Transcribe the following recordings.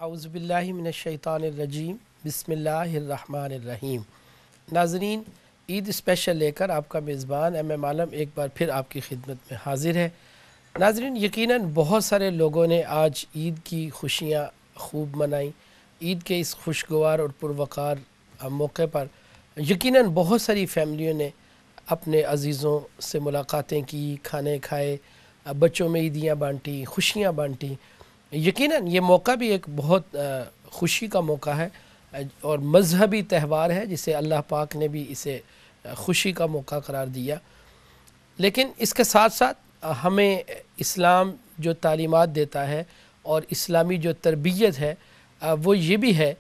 اعوذ باللہ من الشیطان الرجیم بسم اللہ الرحمن الرحیم۔ ناظرین، عید اسپیشل لے کر آپ کا میزبان ایم عالم ایک بار پھر آپ کی خدمت میں حاضر ہے۔ ناظرین، یقیناً بہت سارے لوگوں نے آج عید کی خوشیاں خوب منائیں۔ عید کے اس خوشگوار اور پروقار موقع پر یقیناً بہت ساری فیملیوں نے اپنے عزیزوں سے ملاقاتیں کی، کھانے کھائے، بچوں میں عیدیاں بانٹی، خوشیاں بانٹی۔ یقیناً یہ موقع بھی ایک بہت خوشی کا موقع ہے اور مذہبی تہوار ہے جسے اللہ پاک نے بھی اسے خوشی کا موقع قرار دیا۔ لیکن اس کے ساتھ ساتھ ہمیں اسلام جو تعلیمات دیتا ہے اور اسلامی جو تربیت ہے وہ یہ بھی ہے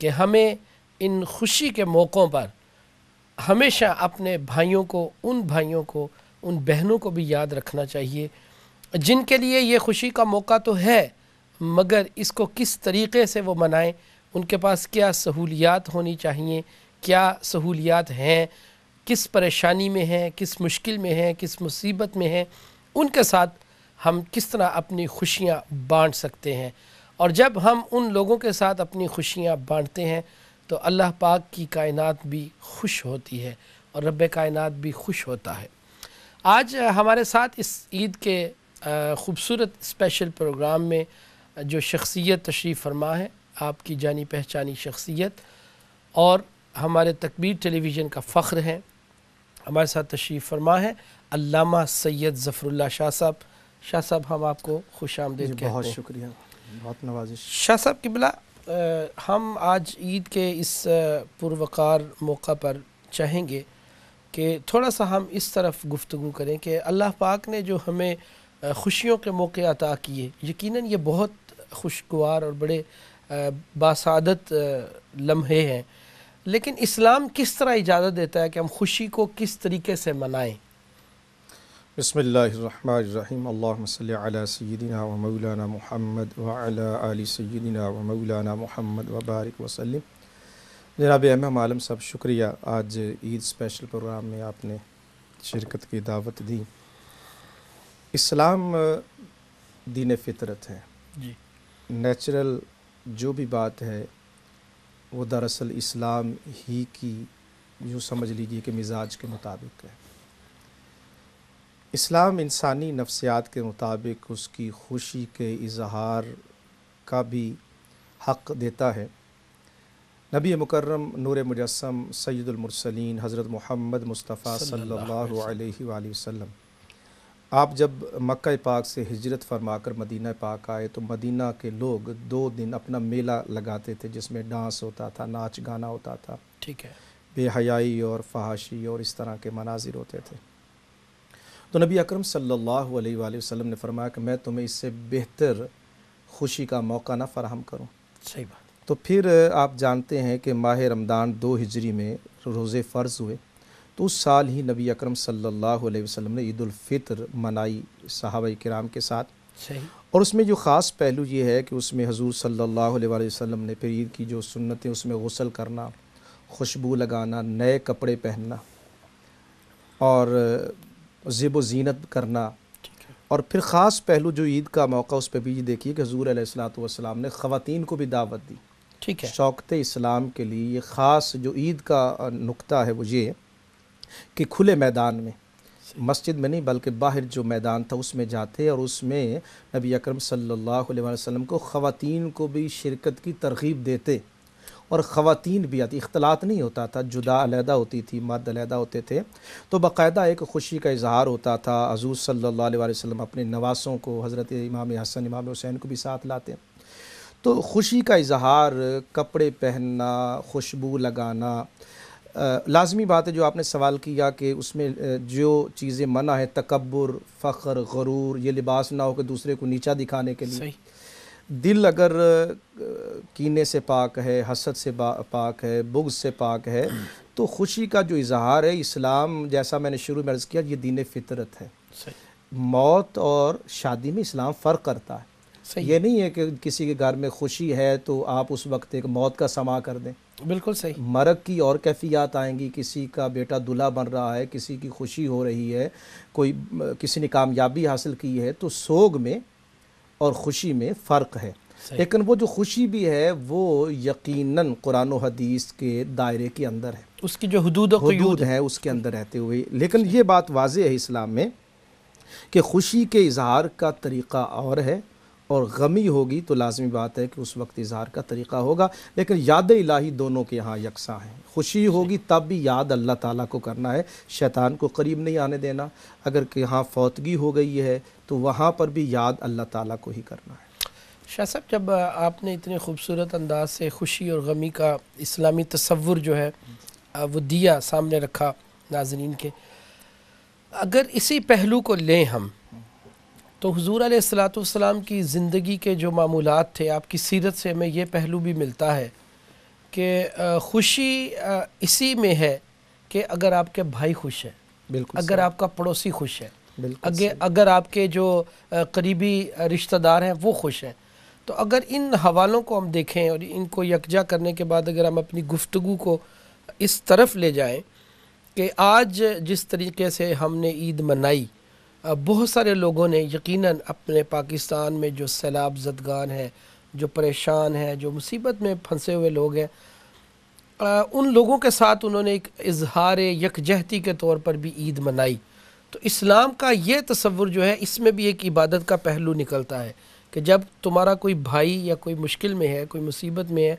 کہ ہمیں ان خوشی کے موقعوں پر ہمیشہ اپنے بھائیوں کو، ان بہنوں کو بھی یاد رکھنا چاہیے جن کے لیے یہ خوشی کا موقع تو ہے، مگر اس کو کس طریقے سے وہ منائیں، ان کے پاس کیا سہولیات ہونی چاہیے، کیا سہولیات ہیں، کس پریشانی میں ہیں، کس مشکل میں ہیں، کس مصیبت میں ہیں، ان کے ساتھ ہم کس طرح اپنی خوشیاں بانٹ سکتے ہیں۔ اور جب ہم ان لوگوں کے ساتھ اپنی خوشیاں بانٹتے ہیں تو اللہ پاک کی کائنات بھی خوش ہوتی ہے اور رب کائنات بھی خوش ہوتا ہے۔ آج ہمارے ساتھ اس عید کے خوبصورت اسپیشل پروگرام میں جو شخصیت تشریف فرما ہے، آپ کی جانی پہچانی شخصیت اور ہمارے تکبیر ٹیلی ویژن کا فخر ہے، ہمارے ساتھ تشریف فرما ہے علامہ سید ظفر اللہ شاہ صاحب۔ شاہ صاحب، ہم آپ کو خوش آمدید کہتے ہیں۔ بہت شکریہ، بہت نوازش۔ شاہ صاحب قبلہ، ہم آج عید کے اس پروقار موقع پر چاہیں گے کہ تھوڑا سا ہم اس طرف گفتگو کریں کہ اللہ پاک نے جو ہمیں خوشیوں کے موقع عطا کیے، یقیناً یہ بہت خوشگوار اور بڑے باسعادت لمحے ہیں، لیکن اسلام کس طرح اجازت دیتا ہے کہ ہم خوشی کو کس طریقے سے منائیں؟ بسم اللہ الرحمن الرحیم، اللہم صلی علی سیدنا و مولانا محمد وعلی آل سیدنا و مولانا محمد وبارک وسلم۔ جناب ایم عالم صاحب، شکریہ، آج عید اسپیشل پروگرام میں آپ نے شرکت کی دعوت دی۔ اسلام دین فطرت ہے، جی، نیچرل جو بھی بات ہے وہ دراصل اسلام ہی کی یوں سمجھ لیجیے کہ مزاج کے مطابق ہے۔ اسلام انسانی نفسیات کے مطابق اس کی خوشی کے اظہار کا بھی حق دیتا ہے۔ نبی مکرم نور مجسم سید المرسلین حضرت محمد مصطفیٰ صلی اللہ علیہ وآلہ وسلم، آپ جب مکہ پاک سے ہجرت فرما کر مدینہ پاک آئے تو مدینہ کے لوگ 2 دن اپنا میلہ لگاتے تھے جس میں ڈانس ہوتا تھا، ناچ گانا ہوتا تھا، ٹھیک ہے، بے حیائی اور فحاشی اور اس طرح کے مناظر ہوتے تھے۔ تو نبی اکرم صلی اللہ علیہ وآلہ وسلم نے فرمایا کہ میں تمہیں اس سے بہتر خوشی کا موقع نہ فراہم کروں۔ صحیح بات۔ تو پھر آپ جانتے ہیں کہ ماہ رمضان 2 ہجری میں روزے فرض ہوئے، تو اس سال ہی نبی اکرم صلی اللہ علیہ وسلم نے عید الفطر منائی صحابہ کرام کے ساتھ۔ صحیح۔ اور اس میں جو خاص پہلو یہ ہے کہ اس میں حضور صلی اللہ علیہ وآلہ وسلم نے پھر عید کی جو سنتیں، اس میں غسل کرنا، خوشبو لگانا، نئے کپڑے پہننا اور زیب و زینت کرنا، اور پھر خاص پہلو جو عید کا موقع اس پہ بھی یہ دیکھیے کہ حضور علیہ الصلوۃ والسلام نے خواتین کو بھی دعوت دی۔ ٹھیک ہے، شوکت اسلام کے لیے یہ خاص جو عید کا نقطہ ہے وہ یہ کہ کھلے میدان میں، مسجد میں نہیں بلکہ باہر جو میدان تھا اس میں جاتے، اور اس میں نبی اکرم صلی اللہ علیہ وسلم کو خواتین کو بھی شرکت کی ترغیب دیتے، اور خواتین بھی آتی، اختلاط نہیں ہوتا تھا، جدا علیحدہ ہوتی تھی، مرد علیحدہ ہوتے تھے، تو باقاعدہ ایک خوشی کا اظہار ہوتا تھا۔ حضور صلی اللہ علیہ وسلم اپنے نواسوں کو، حضرت امام حسن، امام حسین کو بھی ساتھ لاتے۔ تو خوشی کا اظہار، کپڑے پہننا، خوشبو لگانا، لازمی بات ہے جو آپ نے سوال کیا کہ اس میں جو چیزیں منع ہے، تکبر، فخر، غرور، یہ لباس نہ ہو کہ دوسرے کو نیچا دکھانے کے لیے۔ صحیح۔ دل اگر کینے سے پاک ہے، حسد سے پاک ہے، بغض سے پاک ہے، تو خوشی کا جو اظہار ہے، اسلام جیسا میں نے شروع میں عرض کیا، یہ دین فطرت ہے۔ صحیح۔ موت اور شادی میں اسلام فرق کرتا ہے۔ صحیح۔ یہ نہیں ہے کہ کسی کے گھر میں خوشی ہے تو آپ اس وقت ایک موت کا سما کر دیں۔ بالکل صحیح۔ مرگ کی اور کیفیات آئیں گی، کسی کا بیٹا دلہا بن رہا ہے، کسی کی خوشی ہو رہی ہے، کسی نے کامیابی حاصل کی ہے، تو سوگ میں اور خوشی میں فرق ہے۔ لیکن وہ جو خوشی بھی ہے وہ یقیناً قرآن و حدیث کے دائرے کے اندر ہے، اس کی جو حدود و قیود ہے اس کے اندر رہتے ہوئے۔ لیکن یہ بات واضح ہے اسلام میں کہ خوشی کے اظہار کا طریقہ اور ہے، اور غمی ہوگی تو لازمی بات ہے کہ اس وقت اظہار کا طریقہ ہوگا، لیکن یاد الہی دونوں کے ہاں یکساں ہیں۔ خوشی ہوگی تب بھی یاد اللہ تعالیٰ کو کرنا ہے، شیطان کو قریب نہیں آنے دینا۔ اگر کہ ہاں فوتگی ہو گئی ہے تو وہاں پر بھی یاد اللہ تعالیٰ کو ہی کرنا ہے۔ شاہ صاحب، جب آپ نے اتنے خوبصورت انداز سے خوشی اور غمی کا اسلامی تصور جو ہے وہ دیا، سامنے رکھا ناظرین کے، اگر اسی پہلو کو لیں ہم تو حضور علیہ السلام کی زندگی کے جو معمولات تھے، آپ کی سیرت سے ہمیں یہ پہلو بھی ملتا ہے کہ خوشی اسی میں ہے کہ اگر آپ کے بھائی خوش ہیں، بالکل اگر آپ کا پڑوسی خوش ہے، بالکل اگر آپ کے جو قریبی رشتہ دار ہیں وہ خوش ہیں، تو اگر ان حوالوں کو ہم دیکھیں اور ان کو یکجا کرنے کے بعد اگر ہم اپنی گفتگو کو اس طرف لے جائیں کہ آج جس طریقے سے ہم نے عید منائی، بہت سارے لوگوں نے یقیناً اپنے پاکستان میں جو سیلاب زدگان ہیں، جو پریشان ہیں، جو مصیبت میں پھنسے ہوئے لوگ ہیں، ان لوگوں کے ساتھ انہوں نے ایک اظہار یکجہتی کے طور پر بھی عید منائی۔ تو اسلام کا یہ تصور جو ہے، اس میں بھی ایک عبادت کا پہلو نکلتا ہے کہ جب تمہارا کوئی بھائی یا کوئی مشکل میں ہے، کوئی مصیبت میں ہے،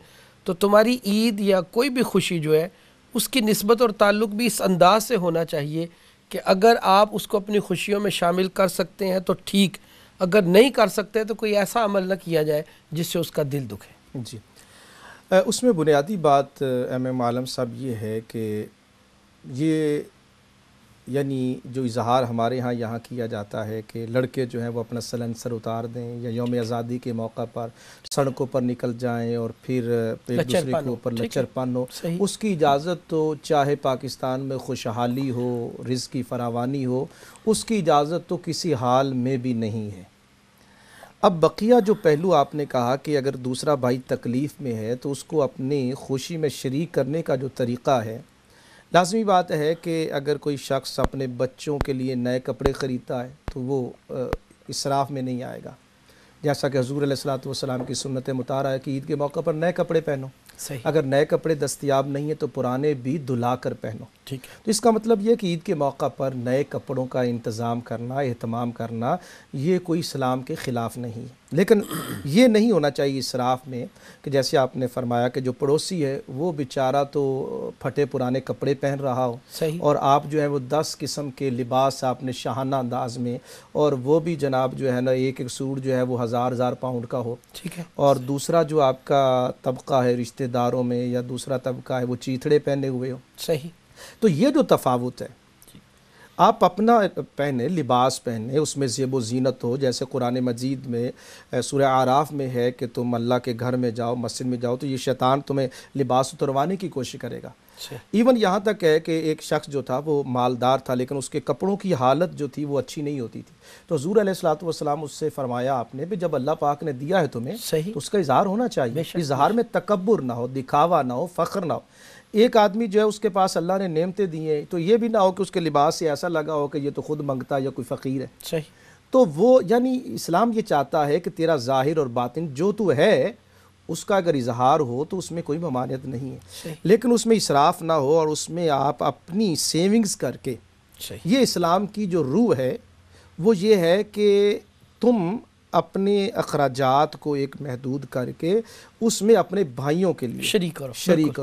تو تمہاری عید یا کوئی بھی خوشی جو ہے اس کی نسبت اور تعلق بھی اس انداز سے ہونا چاہیے کہ اگر آپ اس کو اپنی خوشیوں میں شامل کر سکتے ہیں تو ٹھیک، اگر نہیں کر سکتے تو کوئی ایسا عمل نہ کیا جائے جس سے اس کا دل دکھے۔ جی، اس میں بنیادی بات ایم عالم صاحب یہ ہے کہ یہ یعنی جو اظہار ہمارے یہاں کیا جاتا ہے کہ لڑکے جو ہیں وہ اپنا سلنسر اتار دیں یا یوم آزادی کے موقع پر سڑکوں پر نکل جائیں اور پھر ایک دوسرے کے اوپر لچر پن ہو، اس کی اجازت تو چاہے پاکستان میں خوشحالی ہو، رزق کی فراوانی ہو، اس کی اجازت تو کسی حال میں بھی نہیں ہے۔ اب بقیہ جو پہلو آپ نے کہا کہ اگر دوسرا بھائی تکلیف میں ہے تو اس کو اپنی خوشی میں شریک کرنے کا جو طریقہ ہے، لازمی بات ہے کہ اگر کوئی شخص اپنے بچوں کے لیے نئے کپڑے خریدتا ہے تو وہ اسراف میں نہیں آئے گا، جیسا کہ حضور علیہ السلام کی سنت مطہرہ ہے کہ عید کے موقع پر نئے کپڑے پہنو، اگر نئے کپڑے دستیاب نہیں ہیں تو پرانے بھی دھلا کر پہنو۔ تو اس کا مطلب یہ کہ عید کے موقع پر نئے کپڑوں کا انتظام کرنا، اہتمام کرنا، یہ کوئی اسلام کے خلاف نہیں ہے، لیکن یہ نہیں ہونا چاہیے اسراف میں کہ جیسے آپ نے فرمایا کہ جو پڑوسی ہے وہ بیچارہ تو پھٹے پرانے کپڑے پہن رہا ہو اور آپ جو ہے وہ 10 قسم کے لباس آپ نے شاہانہ انداز میں، اور وہ بھی جناب جو ہے نا ایک سوٹ جو ہے وہ ہزار پاؤنڈ کا ہو، اور دوسرا جو آپ کا طبقہ ہے رشتہ داروں میں یا دوسرا طبقہ ہے وہ چیتھڑے پہنے ہوئے ہو۔ تو یہ جو تفاوت ہے، آپ اپنا پہنے، لباس پہنے، اس میں زیب و زینت ہو، جیسے قرآن مجید میں سورہ اعراف میں ہے کہ تم اللہ کے گھر میں جاؤ، مسجد میں جاؤ تو یہ شیطان تمہیں لباس اتروانے کی کوشش کرے گا۔ ایون یہاں تک ہے کہ ایک شخص جو تھا وہ مالدار تھا لیکن اس کے کپڑوں کی حالت جو تھی وہ اچھی نہیں ہوتی تھی، تو حضور علیہ السلام اس سے فرمایا آپ نے، جب اللہ پاک نے دیا ہے تمہیں تو اس کا اظہار ہونا چاہیے، اظہار میں تکبر نہ ہو، دکھاوا نہ ہو، فخر نہ ہو۔ ایک آدمی جو ہے اس کے پاس اللہ نے نعمتیں دی ہیں تو یہ بھی نہ ہو کہ اس کے لباس سے ایسا لگا ہو کہ یہ تو خود منگتا یا کوئی فقیر ہے۔ تو وہ یعنی اسلام یہ چاہتا ہے کہ تیرا ظاہر اور باطن جو تو ہے اس کا اگر اظہار ہو تو اس میں کوئی ممانعت نہیں ہے، لیکن اس میں اسراف نہ ہو اور اس میں آپ اپنی سیونگز کر کے، یہ اسلام کی جو روح ہے وہ یہ ہے کہ تم اپنے اخراجات کو ایک محدود کر کے اس میں اپنے بھائیوں کے لیے شریک کرو۔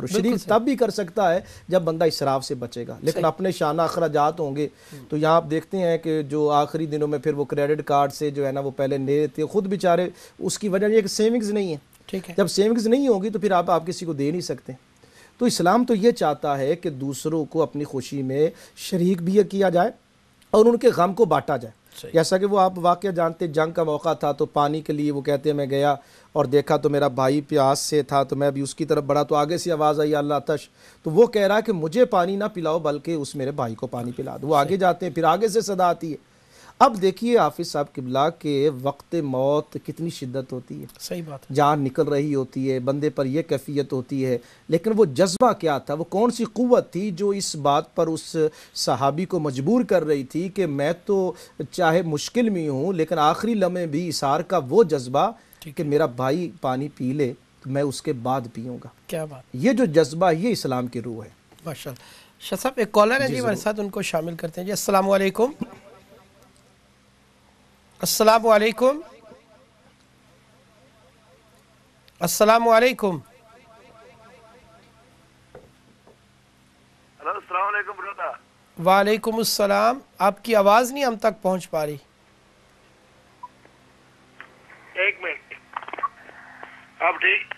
شریک تب بھی کر سکتا ہے جب بندہ اسراف سے بچے گا، لیکن اپنے شانہ اخراجات ہوں گے تو یہاں آپ دیکھتے ہیں کہ جو آخری دنوں میں پھر وہ کریڈٹ کارڈ سے جو ہے نا وہ پہلے لے تھے خود بیچارے، اس کی وجہ یہ کہ سیونگز نہیں ہے، جب سیونگز نہیں ہوگی تو پھر آپ کسی کو دے نہیں سکتے۔ تو اسلام تو یہ چاہتا ہے کہ دوسروں کو اپنی خوشی میں شریک بھی کیا جائے اور ان کے غم کو بانٹا جائے، جیسا کہ وہ آپ واقعہ جانتے، جنگ کا موقع تھا تو پانی کے لیے وہ کہتے ہیں میں گیا اور دیکھا تو میرا بھائی پیاس سے تھا تو میں بھی اس کی طرف بڑھا تو آگے سے آواز آئی اللہ آتش، تو وہ کہہ رہا کہ مجھے پانی نہ پلاؤ بلکہ اس میرے بھائی کو پانی پلا دو، وہ آگے جاتے ہیں، پھر آگے سے صدا آتی ہے۔ اب دیکھیے حافظ صاحب قبلہ کہ وقت موت کتنی شدت ہوتی ہے، صحیح بات، جان نکل رہی ہوتی ہے، بندے پر یہ کیفیت ہوتی ہے، لیکن وہ جذبہ کیا تھا، وہ کون سی قوت تھی جو اس بات پر اس صحابی کو مجبور کر رہی تھی کہ میں تو چاہے مشکل میں ہوں لیکن آخری لمحے بھی اثار کا وہ جذبہ کہ میرا بھائی پانی پی لے تو میں اس کے بعد پیوں گا. کیا بات. یہ جو جذبہ یہ اسلام کی روح ہے. ماشاء اللہ. شاہ صاحب ایک کالر ہے جی ہمارے ساتھ, ان کو شامل کرتے ہیں جی. السلام علیکم. السلام علیکم. السلام علیکم. السلام علیکم برادر. وعلیکم السلام. آپ کی آواز نہیں ہم تک پہنچ پا رہی. ایک منٹ. آپ ٹھیک؟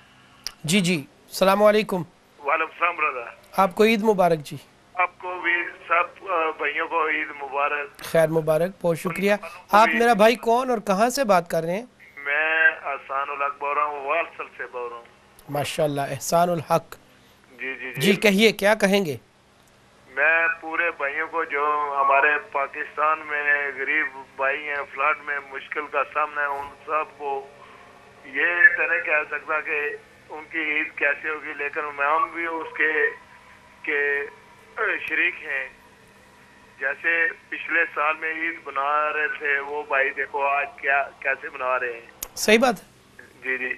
جی جی. السلام علیکم. وعلیکم السلام برادر. آپ کو عید مبارک جی. آپ کو بھی سب بھائیوں کو عید مبارک. خیر مبارک. بہت شکریہ. آپ میرا بھائی کون اور کہاں سے بات کر رہے ہیں؟ میں احسان الحق بول رہا ہوں, والسل سے بول رہا ہوں. ماشاء اللہ. احسان الحق. جی جی جی کہیے, کیا کہیں گے؟ میں پورے بھائیوں کو جو ہمارے پاکستان میں غریب بھائی ہیں, فلڈ میں مشکل کا سامنا ہے, ان سب کو یہ تو نہیں کہہ سکتا کہ ان کی عید کیسے ہوگی, لیکن ہم بھی اس کے شریک ہیں. جیسے پچھلے سال میں عید بنا رہے تھے وہ بھائی, دیکھو آج کیسے بنا رہے ہیں. صحیح بات. جی جی.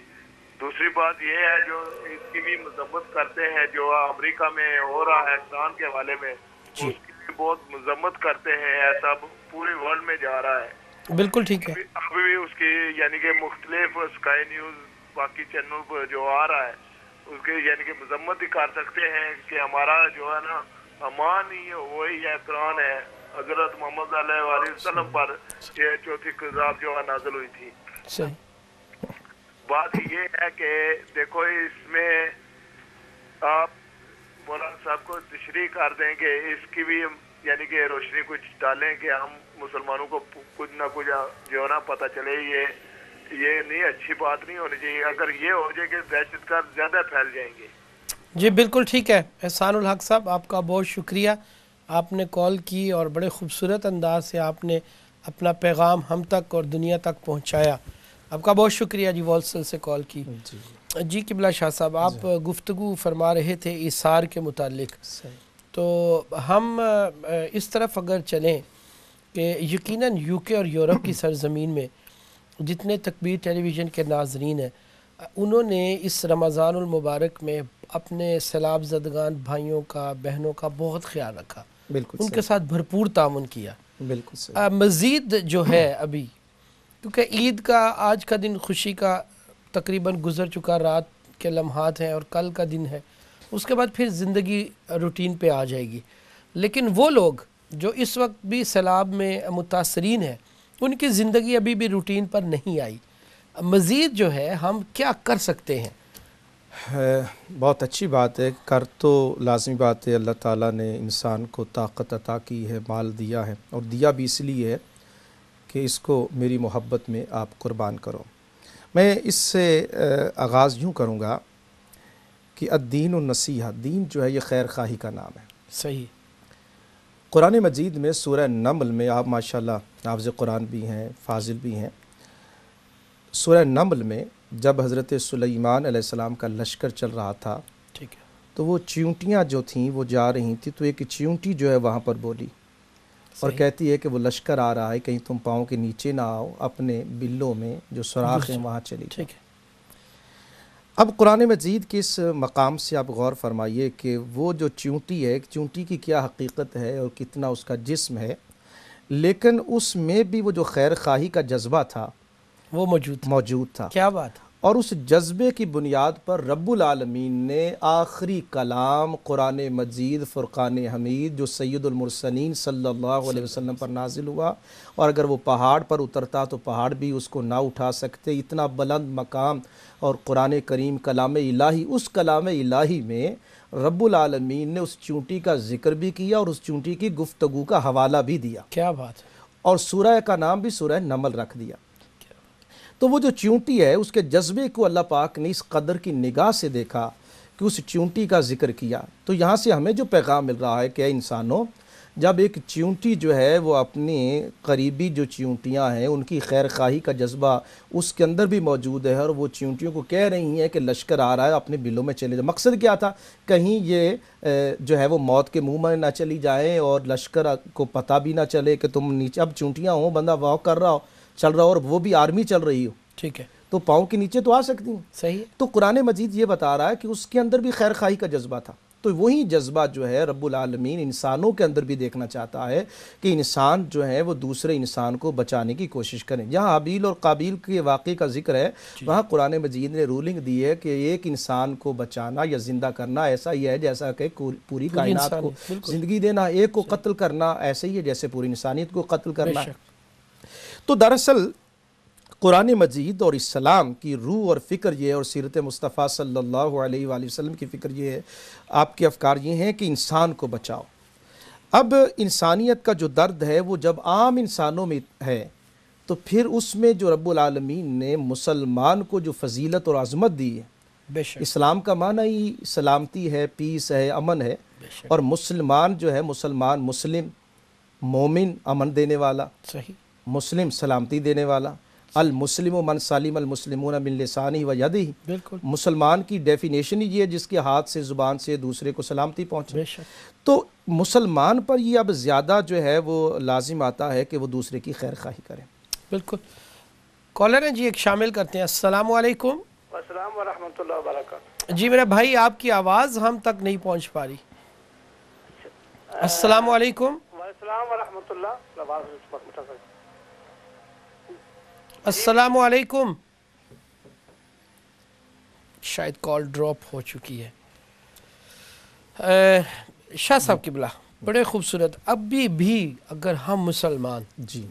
دوسری بات یہ ہے جو اس کی بھی مذمت کرتے ہیں جو امریکہ میں ہو رہا ہے ایران کے حوالے میں, اس کی بھی بہت مذمت کرتے ہیں. ایسا پورے ورلڈ میں جا رہا ہے. بالکل ٹھیک ہے. ابھی بھی اس کی یعنی کہ مختلف اسکائی نیوز باقی چینل پر جو آ رہا ہے اس کی یعنی کہ مذمت ہی کر سکتے ہیں کہ ہمارا جو ہے نا امان ہی وہی ہے, قرآن ہے, حضرت محمد صلی اللہ علیہ وسلم پر یہ چوتھی کتاب جو ہے نازل ہوئی تھی. صحیح. بات یہ ہے کہ دیکھو اس میں آپ مولانا صاحب کو تشریح کر دیں کہ اس کی بھی یعنی کہ روشنی کچھ ڈالیں کہ ہم مسلمانوں کو کچھ نہ کچھ جو نا پتہ چلے. یہ نہیں, اچھی بات نہیں ہونی چاہیے. اگر یہ ہو جائے کہ دہشت گرد زیادہ پھیل جائیں گے. جی بالکل ٹھیک ہے. احسان الحق صاحب آپ کا بہت شکریہ, آپ نے کال کی اور بڑے خوبصورت انداز سے آپ نے اپنا پیغام ہم تک اور دنیا تک پہنچایا. آپ کا بہت شکریہ جی. والسل سے کال کی. جی قبلہ شاہ صاحب, آپ گفتگو فرما رہے تھے ایثار کے متعلق. تو ہم اس طرف اگر چلیں کہ یقیناً یو کے اور یورپ کی سرزمین میں جتنے تکبیر ٹیلی ویژن کے ناظرین ہیں, انہوں نے اس رمضان المبارک میں اپنے سیلاب زدگان بھائیوں کا, بہنوں کا بہت خیال رکھا. ان کے ساتھ بھرپور تعاون کیا. بالکل مزید جو ہے ابھی, کیونکہ عید کا آج کا دن خوشی کا تقریباً گزر چکا, رات کے لمحات ہیں اور کل کا دن ہے, اس کے بعد پھر زندگی روٹین پہ آ جائے گی. لیکن وہ لوگ جو اس وقت بھی سیلاب میں متاثرین ہیں, ان کی زندگی ابھی بھی روٹین پر نہیں آئی. مزید جو ہے ہم کیا کر سکتے ہیں؟ بہت اچھی بات ہے. کر تو لازمی بات ہے. اللہ تعالیٰ نے انسان کو طاقت عطا کی ہے, مال دیا ہے, اور دیا بھی اس لیے ہے کہ اس کو میری محبت میں آپ قربان کرو. میں اس سے آغاز یوں کروں گا کہ الدین النصیحہ, دین جو ہے یہ خیر خواہی کا نام ہے. صحیح. قرآن مجید میں سورہ نمل میں, آپ ماشاءاللہ حافظ قرآن بھی ہیں, فاضل بھی ہیں, سورہ نمل میں جب حضرت سلیمان علیہ السلام کا لشکر چل رہا تھا, ٹھیک ہے, تو وہ چیونٹیاں جو تھیں وہ جا رہی تھیں, تو ایک چیونٹی جو ہے وہاں پر بولی اور کہتی ہے کہ وہ لشکر آ رہا ہے, کہیں تم پاؤں کے نیچے نہ آؤ, اپنے بلوں میں جو سوراخ ہیں وہاں چلی جاؤ. اب قرآن مجید کے اس مقام سے آپ غور فرمائیے کہ وہ جو چیونٹی ہے, چیونٹی کی کیا حقیقت ہے اور کتنا اس کا جسم ہے, لیکن اس میں بھی وہ جو خیر خواہی کا جذبہ تھا وہ موجود تھا. کیا بات. اور اس جذبے کی بنیاد پر رب العالمین نے آخری کلام قرآن مجید فرقان حمید جو سید المرسلین صلی اللہ علیہ وسلم پر نازل ہوا, اور اگر وہ پہاڑ پر اترتا تو پہاڑ بھی اس کو نہ اٹھا سکتے, اتنا بلند مقام. اور قرآن کریم کلام الہی, اس کلام الہی میں رب العالمین نے اس چونٹی کا ذکر بھی کیا اور اس چونٹی کی گفتگو کا حوالہ بھی دیا. کیا بات ہے. اور سورہ کا نام بھی سورہ نمل رکھ دیا. تو وہ جو چیونٹی ہے اس کے جذبے کو اللہ پاک نے اس قدر کی نگاہ سے دیکھا کہ اس چیونٹی کا ذکر کیا. تو یہاں سے ہمیں جو پیغام مل رہا ہے کہ اے انسانوں, جب ایک چیونٹی جو ہے وہ اپنی قریبی جو چیونٹیاں ہیں ان کی خیر خواہی کا جذبہ اس کے اندر بھی موجود ہے, اور وہ چیونٹیوں کو کہہ رہی ہیں کہ لشکر آ رہا ہے, اپنے بلوں میں چلے جائیں. مقصد کیا تھا, کہیں یہ جو ہے وہ موت کے منہ میں نہ چلی جائیں اور لشکر کو پتہ بھی نہ چلے کہ تم نیچے, اب چیونٹیاں ہوں, بندہ واک کر رہا ہو, چل رہا ہو, اور وہ بھی آرمی چل رہی ہو. ٹھیک ہے. تو پاؤں کے نیچے تو آ سکتی ہیں. صحیح. تو قرآن مجید یہ بتا رہا ہے کہ اس کے اندر بھی خیر خواہی کا جذبہ تھا. تو وہی جذبہ جو ہے رب العالمین انسانوں کے اندر بھی دیکھنا چاہتا ہے کہ انسان جو ہے وہ دوسرے انسان کو بچانے کی کوشش کریں. جہاں حابیل اور قابیل کے واقعے کا ذکر ہے وہاں قرآن مجید نے رولنگ دی ہے کہ ایک انسان کو بچانا یا زندہ کرنا ایسا ہی ہے جیسا کہ پوری کائنات کو زندگی دینا. ایک کو قتل کرنا ایسے ہی ہے جیسے پوری انسانیت کو قتل کرنا. تو دراصل قرآن مجید اور اسلام کی روح اور فکر یہ اور سیرت مصطفیٰ صلی اللہ علیہ وآلہ وسلم کی فکر یہ ہے، آپ کے افکار یہ ہیں کہ انسان کو بچاؤ. اب انسانیت کا جو درد ہے وہ جب عام انسانوں میں ہے تو پھر اس میں جو رب العالمین نے مسلمان کو جو فضیلت اور عظمت دی ہے، اسلام کا معنی ہی سلامتی ہے، پیس ہے، امن ہے. اور مسلمان جو ہے مسلم مومن امن دینے والا، مسلم سلامتی دینے والا. المسلم من سلم المسلمون من لسانہ و یدہ. مسلمان کی ڈیفینیشن ہی یہ ہے جس کے ہاتھ سے زبان سے دوسرے کو سلامتی پہنچے. تو مسلمان پر یہ اب زیادہ جو ہے وہ لازم آتا ہے کہ وہ دوسرے کی خیر خواہی کریں. بالکل. کالر ہیں جی، ایک شامل کرتے ہیں. السلام علیکم. السلام ورحمۃ اللہ وبرکاتہ. جی میرا بھائی آپ کی آواز ہم تک نہیں پہنچ پا رہی. السلام علیکم. السلام ورحمۃ اللہ. السلام علیکم. شاید کال ڈراپ ہو چکی ہے. شاہ صاحب قبلہ بڑے خوبصورت. ابھی بھی اگر ہم مسلمان جی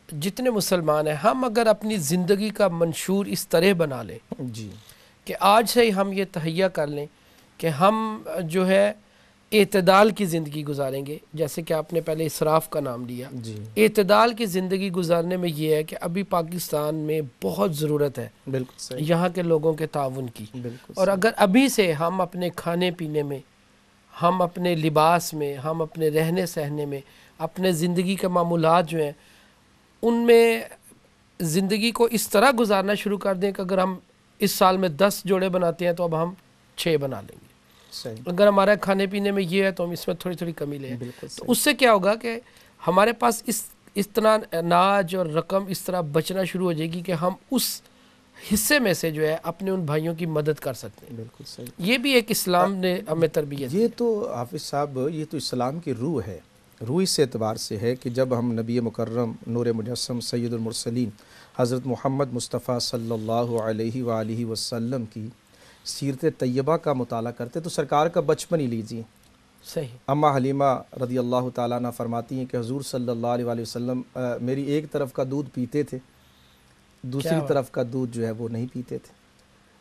جتنے مسلمان ہیں ہم اگر اپنی زندگی کا منشور اس طرح بنا لیں جی کہ آج سے ہی ہم یہ تہیہ کر لیں کہ ہم جو ہے اعتدال کی زندگی گزاریں گے، جیسے کہ آپ نے پہلے اسراف کا نام لیا. جی اعتدال کی زندگی گزارنے میں یہ ہے کہ ابھی پاکستان میں بہت ضرورت ہے بالکل صحیح. یہاں کے لوگوں کے تعاون کی. بالکل اور اگر ابھی سے ہم اپنے کھانے پینے میں، ہم اپنے لباس میں، ہم اپنے رہنے سہنے میں، اپنے زندگی کے معمولات جو ہیں ان میں زندگی کو اس طرح گزارنا شروع کر دیں کہ اگر ہم اس سال میں 10 جوڑے بناتے ہیں تو اب ہم 6 بنا لیں گے. صحیح. اگر ہمارا کھانے پینے میں یہ ہے تو ہم اس میں تھوڑی تھوڑی کمی لیں. بالکل تو اس سے کیا ہوگا کہ ہمارے پاس اس طرح اناج اور رقم اس طرح بچنا شروع ہو جائے گی کہ ہم اس حصے میں سے جو ہے اپنے ان بھائیوں کی مدد کر سکتے ہیں. بالکل صحیح. یہ بھی ایک اسلام نے ہمیں تربیت. یہ تو حافظ صاحب یہ تو اسلام کی روح ہے. روح اس اعتبار سے ہے کہ جب ہم نبی مکرم نور مجسم سید المرسلین حضرت محمد مصطفیٰ صلی اللہ علیہ وآلہ وسلم کی سیرت طیبہ کا مطالعہ کرتے تو سرکار کا بچپن ہی لیجیے. صحیح. اماں حلیمہ رضی اللہ تعالیٰ عنہ فرماتی ہیں کہ حضور صلی اللہ علیہ وآلہ وسلم میری ایک طرف کا دودھ پیتے تھے، دوسری طرف کا دودھ جو ہے وہ نہیں پیتے تھے.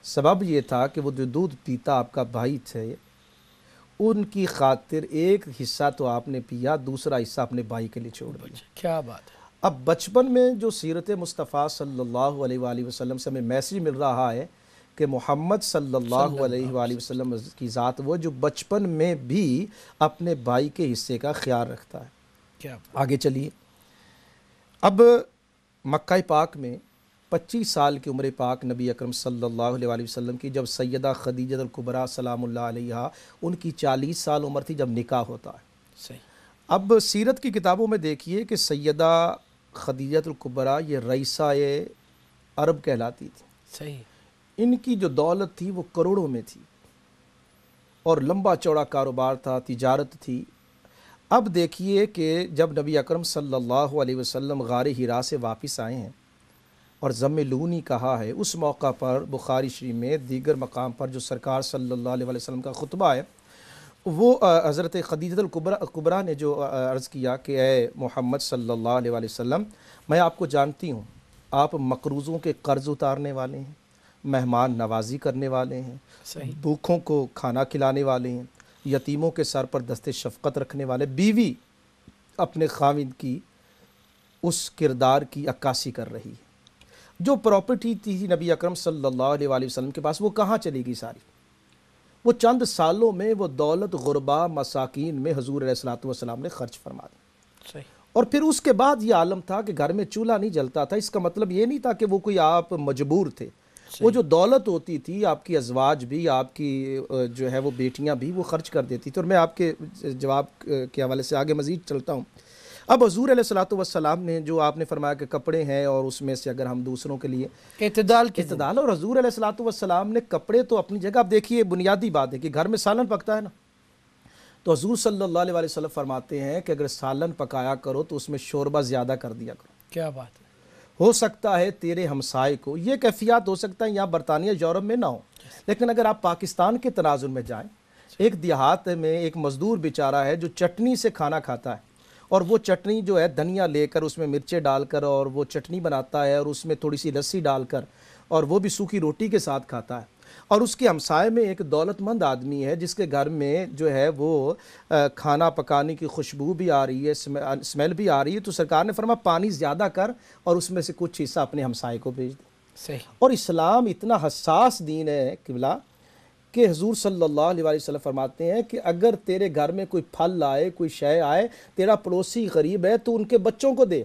سبب یہ تھا کہ وہ جو دودھ پیتا آپ کا بھائی تھے ان کی خاطر ایک حصہ تو آپ نے پیا، دوسرا حصہ اپنے بھائی کے لیے چھوڑ دیا. کیا بات ہے. اب بچپن میں جو سیرت مصطفیٰ صلی اللہ علیہ وآلہ وسلم سے ہمیں میسیج مل رہا ہے کہ محمد صلی اللہ علیہ وآلہ وسلم کی ذات وہ جو بچپن میں بھی اپنے بھائی کے حصے کا خیال رکھتا ہے. کیا آگے چلیے. اب مکہ پاک میں 25 سال کی عمر پاک نبی اکرم صلی اللہ علیہ وآلہ وسلم کی جب سیدہ خدیجہ الکبریٰ سلام اللہ علیہا ان کی 40 سال عمر تھی جب نکاح ہوتا ہے. صحیح. اب سیرت کی کتابوں میں دیکھیے کہ سیدہ خدیجہ الکبریٰ یہ رئیسہ عرب کہلاتی تھی. صحیح. ان کی جو دولت تھی وہ کروڑوں میں تھی اور لمبا چوڑا کاروبار تھا، تجارت تھی. اب دیکھیے کہ جب نبی اکرم صلی اللہ علیہ وسلم غار حرا سے واپس آئے ہیں اور زملونی کہا ہے، اس موقع پر بخاری شریف میں دیگر مقام پر جو سرکار صلی اللہ علیہ وسلم کا خطبہ ہے وہ حضرت خدیجہ الکبریٰ نے جو عرض کیا کہ اے محمد صلی اللہ علیہ وسلم میں آپ کو جانتی ہوں، آپ مقروضوں کے قرض اتارنے والے ہیں، مہمان نوازی کرنے والے ہیں، بھوکھوں کو کھانا کھلانے والے ہیں، یتیموں کے سر پر دست شفقت رکھنے والے. بیوی اپنے خاوند کی اس کردار کی عکاسی کر رہی ہے. جو پراپرٹی تھی نبی اکرم صلی اللہ علیہ وآلہ وسلم کے پاس وہ کہاں چلی گئی ساری؟ وہ چند سالوں میں وہ دولت غربا مساکین میں حضور علیہ الصلوۃ والسلام نے خرچ فرما دی. اور پھر اس کے بعد یہ عالم تھا کہ گھر میں چولہا نہیں جلتا تھا. اس کا مطلب یہ نہیں تھا کہ وہ کوئی آپ مجبور تھے. وہ جو دولت ہوتی تھی آپ کی ازواج بھی، آپ کی جو ہے وہ بیٹیاں بھی وہ خرچ کر دیتی تھی. اور میں آپ کے جواب کے حوالے سے آگے مزید چلتا ہوں. اب حضور علیہ الصلوۃ والسلام نے جو آپ نے فرمایا کہ کپڑے ہیں اور اس میں سے اگر ہم دوسروں کے لیے اعتدال اور حضور علیہ الصلوۃ والسلام نے کپڑے تو اپنی جگہ، اب دیکھیے بنیادی بات ہے کہ گھر میں سالن پکتا ہے نا، تو حضور صلی اللہ علیہ وسلم فرماتے ہیں کہ اگر سالن پکایا کرو تو اس میں شوربہ زیادہ کر دیا کرو. کیا بات ہے. ہو سکتا ہے تیرے ہمسائے کو یہ کیفیات، ہو سکتا ہے یہاں برطانیہ یورپ میں نہ ہو، لیکن اگر آپ پاکستان کے تناظر میں جائیں، ایک دیہات میں ایک مزدور بیچارہ ہے جو چٹنی سے کھانا کھاتا ہے، اور وہ چٹنی جو ہے دھنیا لے کر اس میں مرچیں ڈال کر اور وہ چٹنی بناتا ہے اور اس میں تھوڑی سی لسی ڈال کر اور وہ بھی سوکھی روٹی کے ساتھ کھاتا ہے. اور اس کے ہمسائے میں ایک دولت مند آدمی ہے جس کے گھر میں جو ہے وہ کھانا پکانے کی خوشبو بھی آ رہی ہے، اسمیل بھی آ رہی ہے، تو سرکار نے فرمایا پانی زیادہ کر اور اس میں سے کچھ حصہ اپنے ہمسائے کو بھیج دے. صحیح. اور اسلام اتنا حساس دین ہے قبلہ کہ حضور صلی اللہ علیہ وسلم فرماتے ہیں کہ اگر تیرے گھر میں کوئی پھل آئے، کوئی شے آئے، تیرا پڑوسی غریب ہے تو ان کے بچوں کو دے،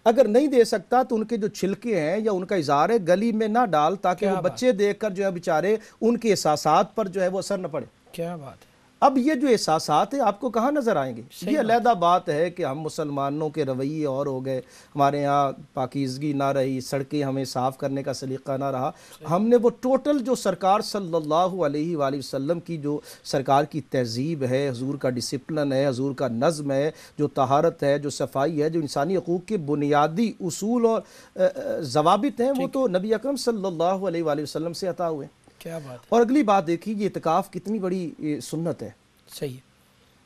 اگر نہیں دے سکتا تو ان کے جو چھلکے ہیں یا ان کا اظہار ہے گلی میں نہ ڈال، تاکہ وہ بچے دیکھ کر جو ہے بیچارے ان کے احساسات پر جو ہے وہ اثر نہ پڑے. کیا بات ہے. اب یہ جو احساسات ہیں آپ کو کہاں نظر آئیں گے؟ یہ علیحدہ بات ہے کہ ہم مسلمانوں کے رویے اور ہو گئے، ہمارے ہاں پاکیزگی نہ رہی، سڑکیں ہمیں صاف کرنے کا سلیقہ نہ رہا. ہم نے وہ ٹوٹل جو سرکار صلی اللہ علیہ وآلہ وسلم کی جو سرکار کی تہذیب ہے، حضور کا ڈسپلن ہے، حضور کا نظم ہے، جو طہارت ہے، جو صفائی ہے، جو انسانی حقوق کے بنیادی اصول اور ضوابط ہیں، وہ تو نبی اکرم صلی اللہ علیہ وآلہ وسلم سے عطا ہوئے. کیا بات ہے. اور اگلی بات دیکھیے یہ اعتکاف کتنی بڑی سنت ہے. صحیح.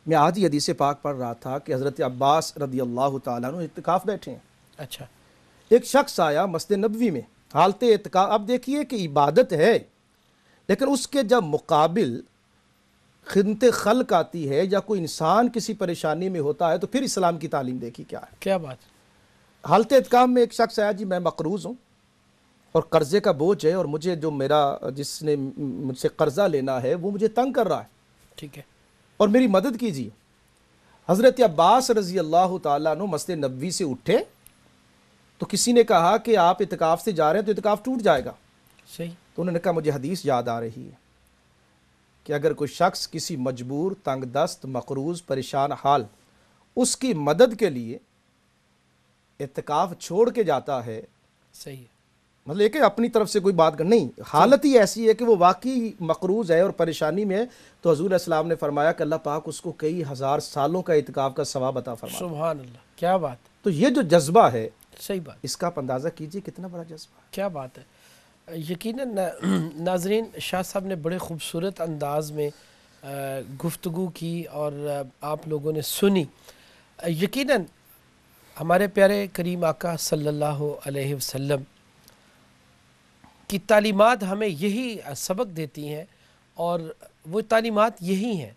میں آج ہی حدیث پاک پڑھ رہا تھا کہ حضرت عباس رضی اللہ تعالیٰ عنہ اعتکاف بیٹھے ہیں. اچھا. ایک شخص آیا مسجد نبوی میں حالت اعتکاف. اب دیکھیے کہ عبادت ہے لیکن اس کے جب مقابل خدمت خلق آتی ہے یا کوئی انسان کسی پریشانی میں ہوتا ہے تو پھر اسلام کی تعلیم دیکھی کیا ہے. کیا بات. حالت اعتکاف میں ایک شخص آیا، جی میں مقروض ہوں اور قرضے کا بوجھ ہے اور مجھے جو جس نے مجھ سے قرضہ لینا ہے وہ مجھے تنگ کر رہا ہے، ٹھیک ہے، اور میری مدد کیجیے. حضرت عباس رضی اللہ تعالیٰ عنہ مسجد نبوی سے اٹھے تو کسی نے کہا کہ آپ اعتکاف سے جا رہے ہیں تو اعتکاف ٹوٹ جائے گا. صحیح. تو انہوں نے کہا مجھے حدیث یاد آ رہی ہے کہ اگر کوئی شخص کسی مجبور، تنگ دست، مقروض، پریشان حال اس کی مدد کے لیے اعتکاف چھوڑ کے جاتا ہے، صحیح، مطلب یہ کہ اپنی طرف سے کوئی بات کر نہیں، حالت ہی ایسی ہے کہ وہ واقعی مقروض ہے اور پریشانی میں ہے، تو حضور علیہ السلام نے فرمایا کہ اللہ پاک اس کو کئی ہزار سالوں کا اعتکاف کا ثواب عطا فرمائے. سبحان اللہ. کیا بات. تو یہ جو جذبہ ہے، صحیح بات، اس کا آپ اندازہ کیجئے کتنا بڑا جذبہ ہے. کیا بات ہے. یقیناً ناظرین، شاہ صاحب نے بڑے خوبصورت انداز میں گفتگو کی اور آپ لوگوں نے سنی. یقیناً ہمارے پیارے کریم آقا صلی اللہ علیہ وسلم کی تعلیمات ہمیں یہی سبق دیتی ہیں، اور وہ تعلیمات یہی ہیں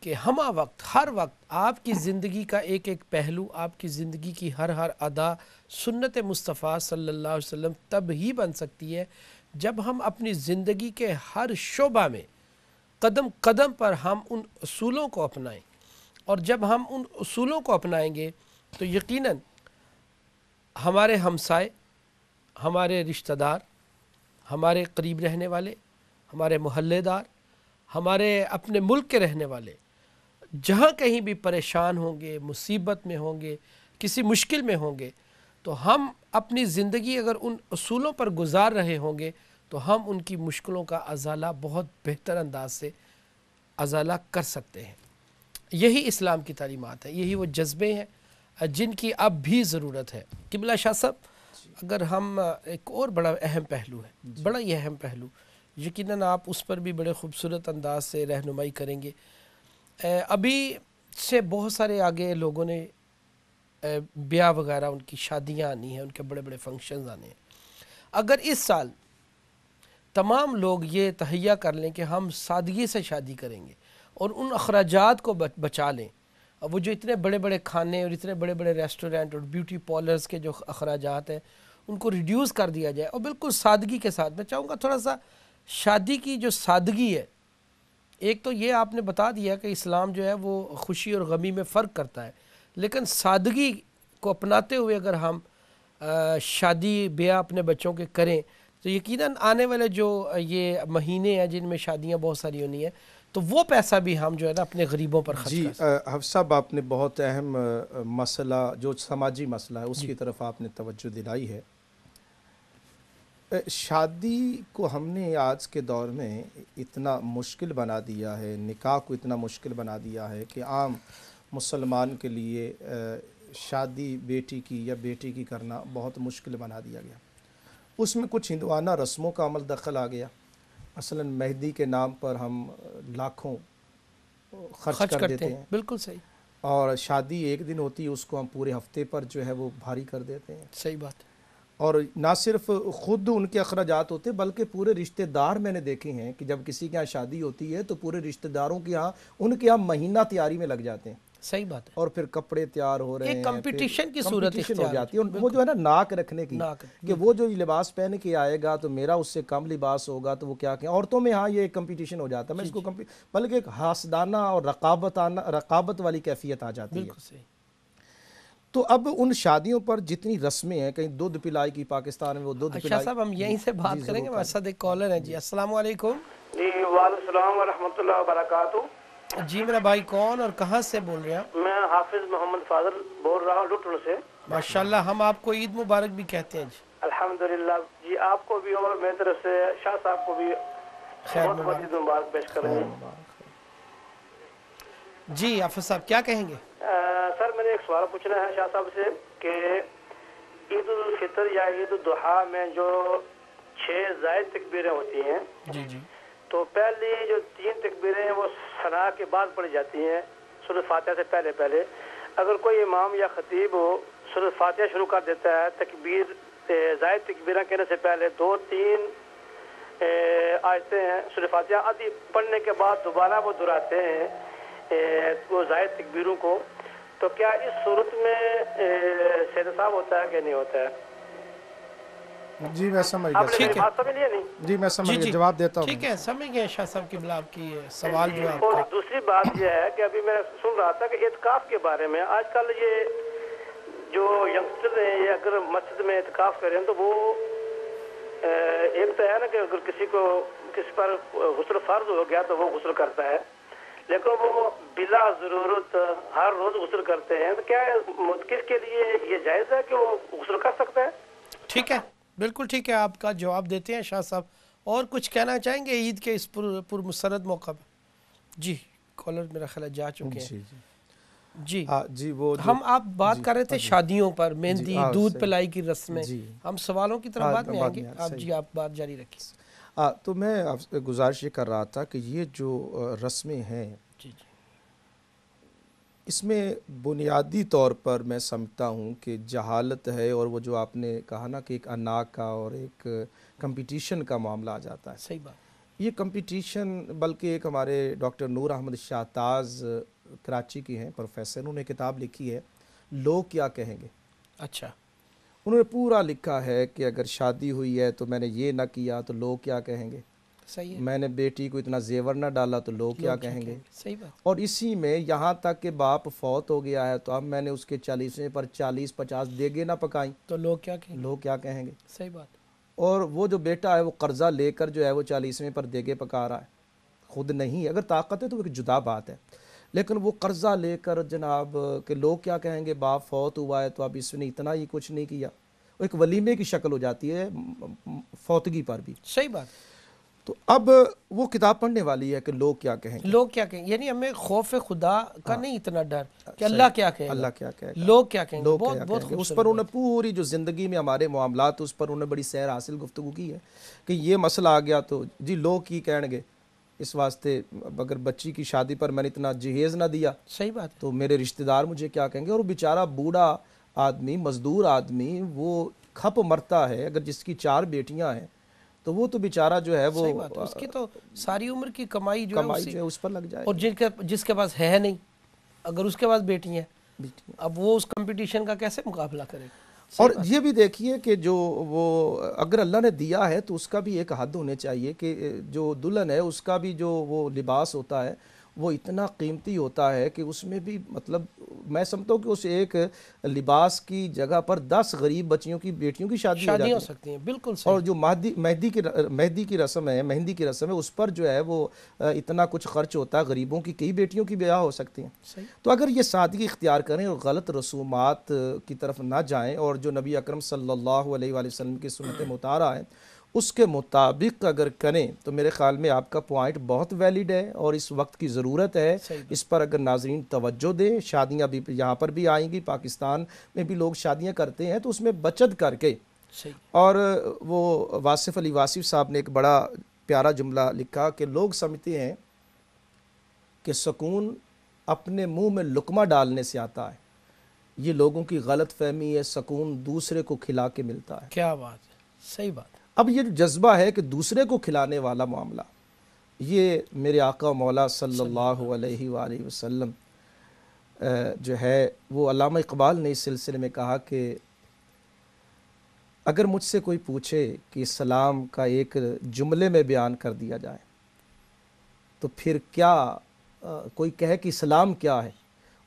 کہ ہمہ وقت، ہر وقت آپ کی زندگی کا ایک ایک پہلو، آپ کی زندگی کی ہر ادا سنت مصطفیٰ صلی اللہ علیہ وسلم تب ہی بن سکتی ہے جب ہم اپنی زندگی کے ہر شعبہ میں قدم قدم پر ہم ان اصولوں کو اپنائیں. اور جب ہم ان اصولوں کو اپنائیں گے تو یقیناً ہمارے ہمسائے، ہمارے رشتہ دار، ہمارے قریب رہنے والے، ہمارے محلے دار، ہمارے اپنے ملک کے رہنے والے جہاں کہیں بھی پریشان ہوں گے، مصیبت میں ہوں گے، کسی مشکل میں ہوں گے، تو ہم اپنی زندگی اگر ان اصولوں پر گزار رہے ہوں گے تو ہم ان کی مشکلوں کا ازالہ بہت بہتر انداز سے ازالہ کر سکتے ہیں. یہی اسلام کی تعلیمات ہیں، یہی وہ جذبے ہیں جن کی اب بھی ضرورت ہے. قبلہ شاہ صاحب، اگر ہم ایک اور بڑا اہم پہلو ہے، بڑا ہی اہم پہلو، یقیناً آپ اس پر بھی بڑے خوبصورت انداز سے رہنمائی کریں گے. ابھی سے بہت سارے آگے لوگوں نے بیاہ وغیرہ، ان کی شادیاں آنی ہیں، ان کے بڑے بڑے فنکشنز آنے ہیں. اگر اس سال تمام لوگ یہ تہیہ کر لیں کہ ہم سادگی سے شادی کریں گے اور ان اخراجات کو بچا لیں، وہ جو اتنے بڑے بڑے کھانے اور اتنے بڑے بڑے ریسٹورنٹ اور بیوٹی پارلرز کے جو اخراجات ہیں ان کو ریڈیوس کر دیا جائے اور بالکل سادگی کے ساتھ، میں چاہوں گا تھوڑا سا شادی کی جو سادگی ہے، ایک تو یہ آپ نے بتا دیا کہ اسلام جو ہے وہ خوشی اور غمی میں فرق کرتا ہے، لیکن سادگی کو اپناتے ہوئے اگر ہم شادی بیاہ اپنے بچوں کے کریں تو یقیناً آنے والے جو یہ مہینے ہیں جن میں شادیاں بہت ساری ہونی ہیں، تو وہ پیسہ بھی ہم جو ہے نا اپنے غریبوں پر خرچ جی کر سکتے حفظ صاحب، آپ نے بہت اہم مسئلہ جو سماجی مسئلہ ہے اس کی طرف آپ نے توجہ دلائی ہے۔ شادی کو ہم نے آج کے دور میں اتنا مشکل بنا دیا ہے، نکاح کو اتنا مشکل بنا دیا ہے کہ عام مسلمان کے لیے شادی بیٹی کی یا بیٹی کی کرنا بہت مشکل بنا دیا گیا۔ اس میں کچھ ہندوانہ رسموں کا عمل دخل آ گیا، مثلا مہندی کے نام پر ہم لاکھوں خرچ کر دیتے ہیں، بالکل صحیح، اور شادی ایک دن ہوتی ہے اس کو ہم پورے ہفتے پر جو ہے وہ بھاری کر دیتے ہیں، صحیح بات ہے۔ اور نہ صرف خود ان کے اخراجات ہوتے بلکہ پورے رشتہ دار میں نے دیکھے ہیں کہ جب کسی کے یہاں شادی ہوتی ہے تو پورے رشتہ داروں کے یہاں ان کے یہاں مہینہ تیاری میں لگ جاتے ہیں، صحیح بات ہے، اور پھر کپڑے تیار ہو رہے ہیں، ایک کمپٹیشن کی صورت کمپٹیشن ہو اختیار جاتی ہے، اور وہ جو ہے نا ناک رکھنے کی ناک، کہ وہ جو لباس پہن کے آئے گا تو میرا اس سے کم لباس ہوگا تو وہ کیا کہیں۔ عورتوں میں ہاں یہ ایک کمپٹیشن ہو جاتا ہے، میں اس کو بلکہ ایک حاسدانہ اور رقابت والی کیفیت آ جاتی ہے۔ بالکل صحیح۔ تو اب ان شادیوں پر جتنی رسمیں ہیں، کہیں دودھ پلائی کی پاکستان میں وہ دودھ شاہ پلائی، صاحب ہم یہیں سے بات کریں گے، ہمارے ساتھ ایک کالر ہیں جی، السلام علیکم۔ جی وعلیکم السلام ورحمۃ اللہ وبرکاتہ۔ جی میرا بھائی کون اور کہاں سے بول رہے ہیں؟ میں حافظ محمد فاضل بول رہا ہوں لٹن سے۔ ماشاءاللہ، ہم آپ کو عید مبارک بھی کہتے ہیں جی۔ الحمدللہ جی، آپ کو بھی اور میری طرف سے شاہ صاحب کو بھی خیر بہت بہت عید مبارک پیش کر رہے ہیں۔ جی حافظ صاحب کیا کہیں گے؟ سر میں نے ایک سوال پوچھنا ہے شاہ صاحب سے کہ عید الفطر یا عید الضحیٰ میں جو 6 زائد تکبیریں ہوتی ہیں، جی جی، تو پہلی جو 3 تکبیریں ہیں وہ ثنا کے بعد پڑھی جاتی ہیں سورۃ فاتحہ سے پہلے۔ اگر کوئی امام یا خطیب ہو سورۃ فاتحہ شروع کر دیتا ہے تکبیر زائد تکبیریں کہنے سے پہلے 2-3 آیتیں ہیں سورۃ فاتحہ آدھی پڑھنے کے بعد دوبارہ وہ دہراتے ہیں وہ زائد تکبیروں کو، تو کیا اس صورت میں سید صاحب ہوتا ہے کہ نہیں ہوتا ہے؟ جی میں سمجھ آپ نے گیا، میری بات سمجھ لیا نہیں؟ جی میں سمجھ گیا، جواب دیتا ہوں۔ ٹھیک ہے، سمجھ گئے شاہ صاحب قبلہ آپ کی سوال جو ہے آپ اور کا۔ دوسری بات یہ ہے کہ ابھی میں سن رہا تھا کہ اعتکاف کے بارے میں، آج کل یہ جو ینگسٹر ہیں یہ اگر مسجد میں اعتکاف کریں تو وہ ایک تو ہے نا کہ اگر کسی پر غسل فرض ہو گیا تو وہ غسل کرتا ہے، لیکن وہ بلا ضرورت ہر روز غسل کرتے ہیں، تو کیا متکف کے لیے یہ جائز ہے کہ وہ غسل کر سکتا ہے؟ ٹھیک ہے، بالکل ٹھیک ہے، آپ کا جواب دیتے ہیں شاہ صاحب۔ اور کچھ کہنا چاہیں گے عید کے اس پرمسرت موقع پہ؟ جی کالر میرا خیال ہے جا چکے ہیں۔ جی جی وہ ہم آپ بات کر رہے تھے شادیوں پر، مہندی، دودھ پلائی کی رسمیں، جی ہم سوالوں کی طرف بعد میں آئیں گے، آپ جی آپ بات جاری رکھیں۔ تو میں آپ سے گزارش یہ کر رہا تھا کہ یہ جو رسمیں ہیں جی جی، اس میں بنیادی طور پر میں سمجھتا ہوں کہ جہالت ہے، اور وہ جو آپ نے کہا نا کہ ایک انا کا اور ایک کمپٹیشن کا معاملہ آ جاتا ہے۔ صحیح بات۔ یہ کمپٹیشن بلکہ ایک ہمارے ڈاکٹر نور احمد شاہتاز کراچی کی ہیں پروفیسر، انہوں نے کتاب لکھی ہے لوگ کیا کہیں گے۔ اچھا، انہوں نے پورا لکھا ہے کہ اگر شادی ہوئی ہے تو میں نے یہ نہ کیا تو لوگ کیا کہیں گے، صحیح ہے، میں نے بیٹی کو اتنا زیور نہ ڈالا تو لوگ کیا کہیں گے۔ صحیح بات۔ اور اسی میں یہاں تک کہ باپ فوت ہو گیا ہے تو اب میں نے اس کے 40ویں پر 40-50 دیگیں نہ پکائیں تو لوگ کیا کہیں گے؟ لوگ کیا کہیں گے۔ صحیح بات۔ اور وہ جو بیٹا ہے وہ قرضہ لے کر جو ہے وہ 40ویں پر دیگیں پکا رہا ہے، خود نہیں، اگر طاقت ہے تو ایک جدا بات ہے، لیکن وہ قرضہ لے کر جناب کہ لوگ کیا کہیں گے، باپ فوت ہوا ہے تو اب اس نے اتنا ہی کچھ نہیں کیا، وہ ایک ولیمے کی شکل ہو جاتی ہے فوتگی پر بھی۔ صحیح بات۔ تو اب وہ کتاب پڑھنے والی ہے کہ لوگ کیا کہیں گے، لوگ کیا کہیں گے، یعنی ہمیں خوف خدا کا نہیں اتنا ڈر کہ اللہ کیا کہے گا، اللہ کیا کہے گا، لوگ کیا کہیں گے، لوگ بہت کیا بہت کہیں گے۔ اس خوبصورت پر انہوں نے پوری جو زندگی میں ہمارے معاملات اس پر انہوں نے بڑی سیر حاصل گفتگو کی ہے کہ یہ مسئلہ آ گیا تو جی لوگ کی کہیں گے، اس واسطے اگر بچی کی شادی پر میں نے اتنا جہیز نہ دیا صحیح بات ہے، تو میرے رشتہ دار مجھے کیا کہیں گے۔ اور وہ بیچارہ بوڑھا آدمی، مزدور آدمی، وہ کھپ مرتا ہے، اگر جس کی 4 بیٹیاں ہیں تو وہ تو بیچارہ جو ہے وہ صحیح بات ہے، اس کی تو ساری عمر کی کمائی جو ہے اس پر لگ جائے، اور جس کے پاس ہے نہیں، اگر اس کے پاس بیٹی ہیں اب وہ اس کمپٹیشن کا کیسے مقابلہ کرے گا۔ اور یہ بھی دیکھیے کہ جو وہ اگر اللہ نے دیا ہے تو اس کا بھی ایک حد ہونے چاہیے کہ جو دلہن ہے اس کا بھی جو وہ لباس ہوتا ہے وہ اتنا قیمتی ہوتا ہے کہ اس میں بھی مطلب میں سمجھتا ہوں کہ اس ایک لباس کی جگہ پر 10 غریب بچیوں کی بیٹیوں کی شادی ہو جاتی ہو ہے، سکتی ہیں، بالکل صحیح. اور جو مہندی کی رسم ہے اس پر جو ہے وہ اتنا کچھ خرچ ہوتا ہے، غریبوں کی کئی بیٹیوں کی بیاہ ہو سکتی ہیں. صحیح. تو اگر یہ سادگی اختیار کریں اور غلط رسومات کی طرف نہ جائیں، اور جو نبی اکرم صلی اللہ علیہ وآلہ وسلم کی سنت مطہرہ ہے اس کے مطابق اگر کریں تو میرے خیال میں آپ کا پوائنٹ بہت ویلڈ ہے اور اس وقت کی ضرورت ہے. اس پر اگر ناظرین توجہ دیں، شادیاں بھی یہاں پر بھی آئیں گی، پاکستان میں بھی لوگ شادیاں کرتے ہیں، تو اس میں بچت کر کے. اور وہ واصف علی واصف صاحب نے ایک بڑا پیارا جملہ لکھا کہ لوگ سمجھتے ہیں کہ سکون اپنے منہ میں لقمہ ڈالنے سے آتا ہے. یہ لوگوں کی غلط فہمی ہے، سکون دوسرے کو کھلا کے ملتا ہے. کیا بات ہے، صحیح بات. اب یہ جو جذبہ ہے کہ دوسرے کو کھلانے والا معاملہ، یہ میرے آقا مولا صلی اللہ علیہ وآلہ وسلم جو ہے وہ علامہ اقبال نے اس سلسلے میں کہا کہ اگر مجھ سے کوئی پوچھے کہ اسلام کا ایک جملے میں بیان کر دیا جائے تو پھر کیا کوئی کہے کہ اسلام کیا ہے،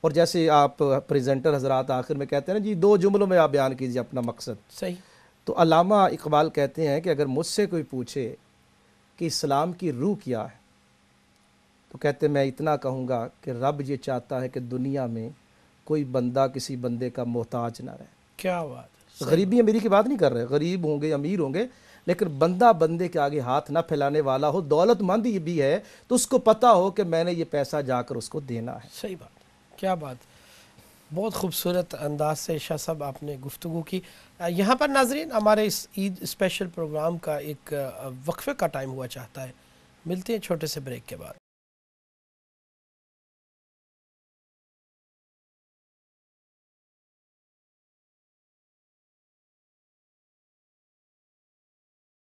اور جیسے آپ پریزنٹر حضرات آخر میں کہتے ہیں نا جی 2 جملوں میں آپ بیان کیجئے اپنا مقصد. صحیح. تو علامہ اقبال کہتے ہیں کہ اگر مجھ سے کوئی پوچھے کہ اسلام کی روح کیا ہے تو کہتے ہیں میں اتنا کہوں گا کہ رب یہ چاہتا ہے کہ دنیا میں کوئی بندہ کسی بندے کا محتاج نہ رہے. کیا بات ہے. غریبی امیری کی بات نہیں کر رہے، غریب ہوں گے امیر ہوں گے لیکن بندہ بندے کے آگے ہاتھ نہ پھیلانے والا ہو. دولت مند یہ بھی ہے تو اس کو پتہ ہو کہ میں نے یہ پیسہ جا کر اس کو دینا ہے. صحیح بات. کیا بات. بہت خوبصورت انداز سے شاہ صاحب آپ نے گفتگو کی. یہاں پر ناظرین ہمارے اس عید اسپیشل پروگرام کا ایک وقفے کا ٹائم ہوا چاہتا ہے. ملتے ہیں چھوٹے سے بریک کے بعد.